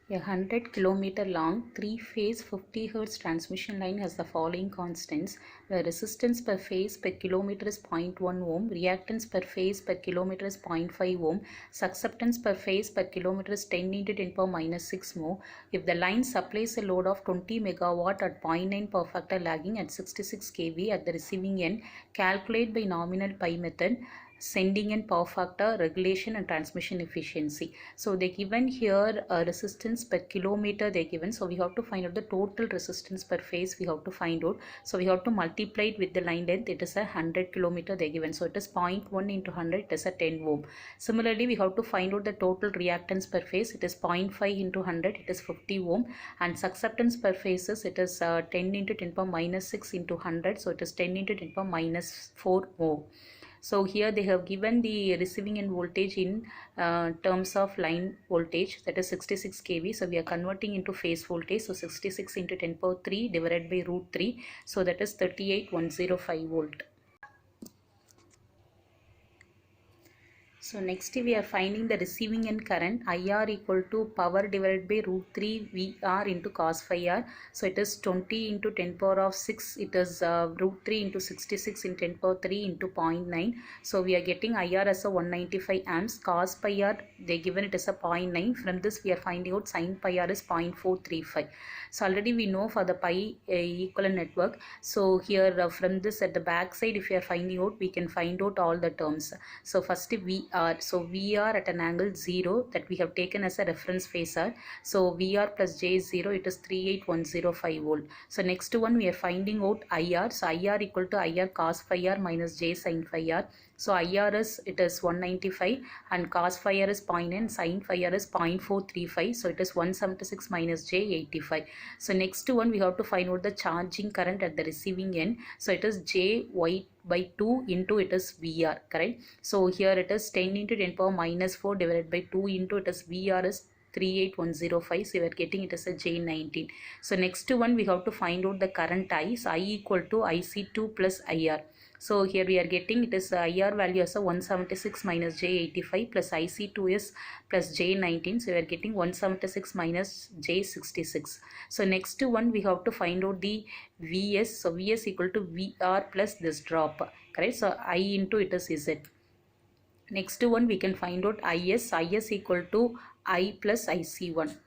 A 100 km long 3-phase 50 Hz transmission line has the following constants, where resistance per phase per kilometer is 0.1 ohm, reactance per phase per kilometer is 0.5 ohm, susceptance per phase per kilometer is 10 into 10 power minus 6 mho. If the line supplies a load of 20 megawatt at 0.9 power factor lagging at 66 kV at the receiving end, calculate by nominal pi method sending and power factor, regulation and transmission efficiency. So they given here a resistance per kilometer they given. So we have to find out the total resistance per phase we have to find out. So we have to multiply it with the line length. It is a 100 kilometer they given. So it is 0.1 into 100, it is a 10 ohm. Similarly, we have to find out the total reactance per phase. It is 0.5 into 100, it is 50 ohm. And susceptance per phases, it is 10 into 10 power minus 6 into 100. So it is 10 into 10 power minus 4 ohm. So here they have given the receiving end voltage in terms of line voltage, that is 66 kV. So we are converting into phase voltage. So 66 into 10 power 3 divided by root 3. So that is 38,105 volt. So next we are finding the receiving end current IR equal to power divided by root 3 VR into cos phi R. So it is 20 into 10 power of 6. It is root 3 into 66 in 10 power 3 into 0.9. So we are getting IR as a 195 amps. Cos pi R they given it as a 0.9. From this we are finding out sin pi R is 0.435. So already we know for the pi equivalent network. So here from this at the back side, if we are finding out, we can find out all the terms. So first VR. So VR at an angle 0 that we have taken as a reference phasor. So VR plus J is 0. It is 38,105 volt. So next one we are finding out IR. So IR equal to IR cos phi R minus J sin phi R. So IR is, it is 195 and cos phi R is 0.9, sin phi R is 0.435. So it is 176 minus J 85. So next one we have to find out the charging current at the receiving end. So it is J Y by 2 into it is VR, correct? So here it is 10 into 10 power minus 4 divided by 2 into it is VR is 38,105. So we are getting it as a J19. So next one we have to find out the current I. So I equal to IC2 plus IR. So here we are getting it is IR value as a 176 minus J85 plus IC2 is plus J19. So we are getting 176 minus J66. So next one we have to find out the Vs. So Vs equal to VR plus this drop, correct? So I into it is Z. Next one we can find out Is. Is equal to I plus IC1.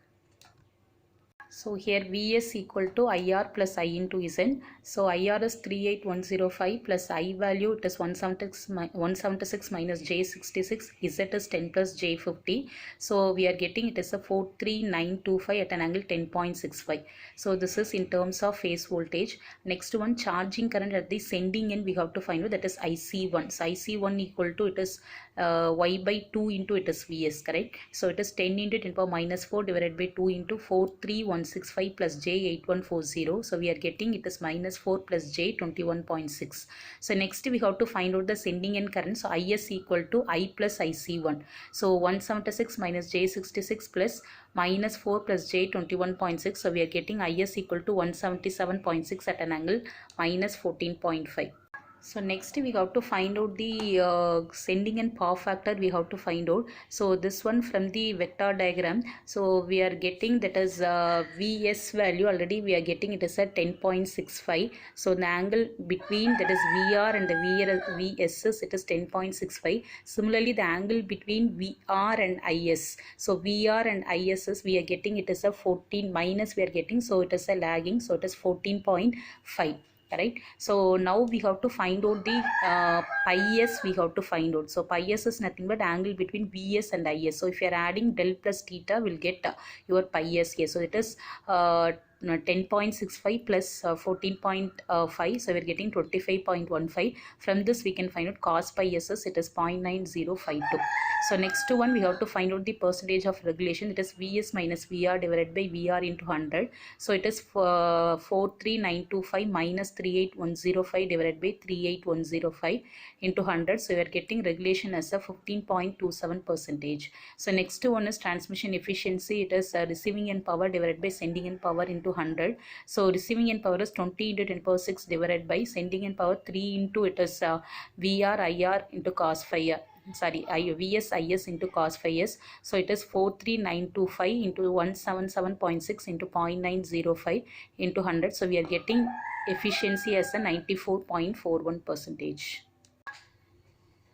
So here Vs equal to IR plus I into Z. So IR is 38,105 plus I value it is 176 minus J66. Z is 10 plus J50. So we are getting it is a 43925 at an angle 10.65. So this is in terms of phase voltage. Next one, charging current at the sending end we have to find out, that is IC1. So IC1 equal to it is Y by 2 into it is Vs, correct? So it is 10 into 10 power minus 4 divided by 2 into 43165 plus J8140. So we are getting it is minus 4 plus J21.6. So next we have to find out the sending end current. So Is equal to I plus IC1. So 176 minus J66 plus minus 4 plus J21.6. So we are getting Is equal to 177.6 at an angle minus 14.5. So next we have to find out the sending and power factor we have to find out. So this one from the vector diagram. So we are getting that is Vs value already we are getting it is at 10.65. So the angle between that is VR and the Vs it is 10.65. Similarly the angle between VR and Is. So VR and Is we are getting it is a 14 minus we are getting. So it is a lagging. So it is 14.5. Correct. So now we have to find out the pi s we have to find out. So pi s is nothing but angle between Vs and Is. So if you are adding del plus theta, we'll get your pi s here. So it is 10.65 plus 14.5. So we're getting 25.15. From this we can find out cos pi s it is 0.9052. So next one we have to find out the percentage of regulation, it is Vs minus VR divided by VR into 100. So it is 43925 minus 38105 divided by 38105 into 100. So we are getting regulation as a 15.27%. So next one is transmission efficiency. It is receiving end power divided by sending end power into 100. So receiving end power is 20 into 10 power 6 divided by sending end power 3 into it is VR IR into cos phi R. VS IS into cos phi s. So it is 43925 into 177.6 into 0.905 into 100. So we are getting efficiency as a 94.41 percentage.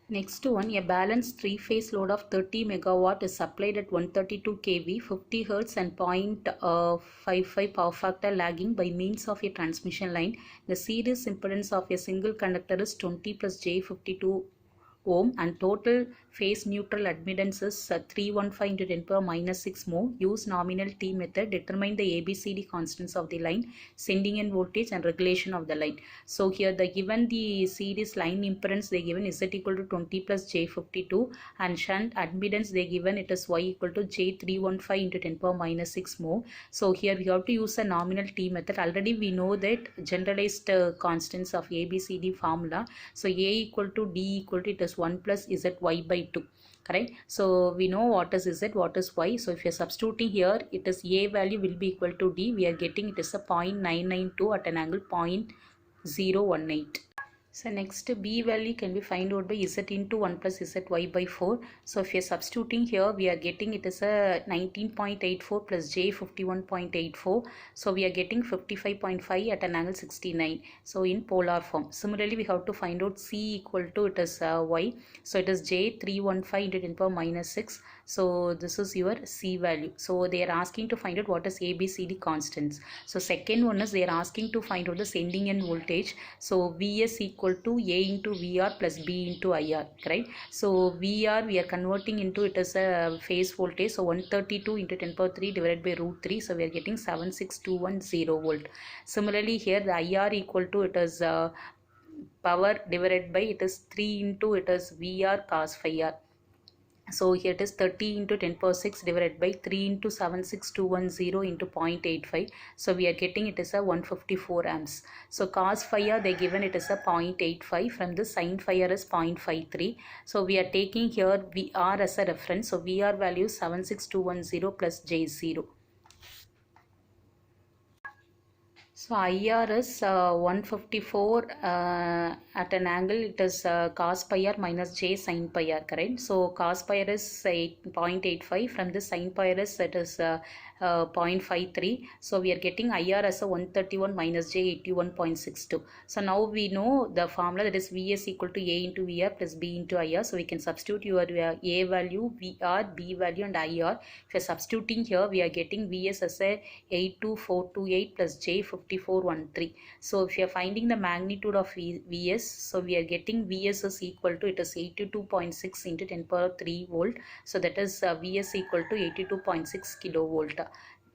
Next one, a balanced three-phase load of 30 megawatt is supplied at 132 kV, 50 Hz and 0.55 power factor lagging by means of a transmission line. The series impedance of a single conductor is 20 plus J52 ohm and total phase neutral admittance is 315 into 10 power minus 6 mho. Use nominal T method. Determine the ABCD constants of the line, sending end voltage and regulation of the line. So here the given the series line impedance they given is Z equal to 20 plus J52 and shunt admittance they given it is Y equal to J315 into 10 power minus 6 mho. So here we have to use a nominal T method. Already we know that generalized constants of ABCD formula. So A equal to D equal to it is 1 plus Z Y by 2. Correct. So we know what is Z, what is Y. So if you are substituting here, it is A value will be equal to D. We are getting it is a 0.992 at an angle 0.018. So next B value can be find out by Z into 1 plus ZY by 4. So if you are substituting here, we are getting it is a 19.84 plus J 51.84. So we are getting 55.5 at an angle 69. So in polar form. Similarly, we have to find out C equal to it is Y. So it is J 315 into 10 power minus 6. So this is your C value. So they are asking to find out what is ABCD constants. So second one is they are asking to find out the sending end voltage. So VS equal to A into VR plus B into IR, correct? So VR we are converting into it as a phase voltage. So 132 into 10 power 3 divided by root 3. So we are getting 76210 volt. Similarly here the IR equal to it is power divided by it is 3 into it is VR cos phi R. So here it is 30 into 10 power 6 divided by 3 into 76210 into 0.85. So we are getting it as a 154 amps. So cos phi r they given it as a 0.85. From the sin phi r is 0.53. So we are taking here VR as a reference. So VR value 76210 plus J0. So IR is 154 at an angle it is cos pi r minus J sin pi r, correct? So cos pi r is 0.85. From the sin pi r is it is 0.53. So we are getting IR as a 131 minus J 81.62. So now we know the formula, that is VS equal to A into VR plus B into IR. So we can substitute your A value, VR, B value and IR. If you are substituting here, we are getting VS as a 82428 plus J 5413. So if you are finding the magnitude of VS, so we are getting VS is equal to it is 82.6 into 10 power 3 volt. So that is VS equal to 82.6 kilovolt.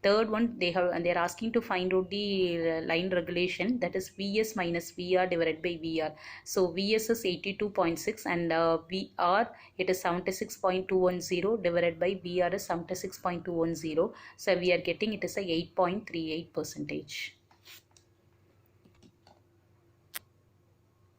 Third one they are asking to find out the line regulation, that is VS minus VR divided by VR. So VS is 82.6 and VR it is 76.210 divided by VR is 76.210. So we are getting it is a 8.38 percentage.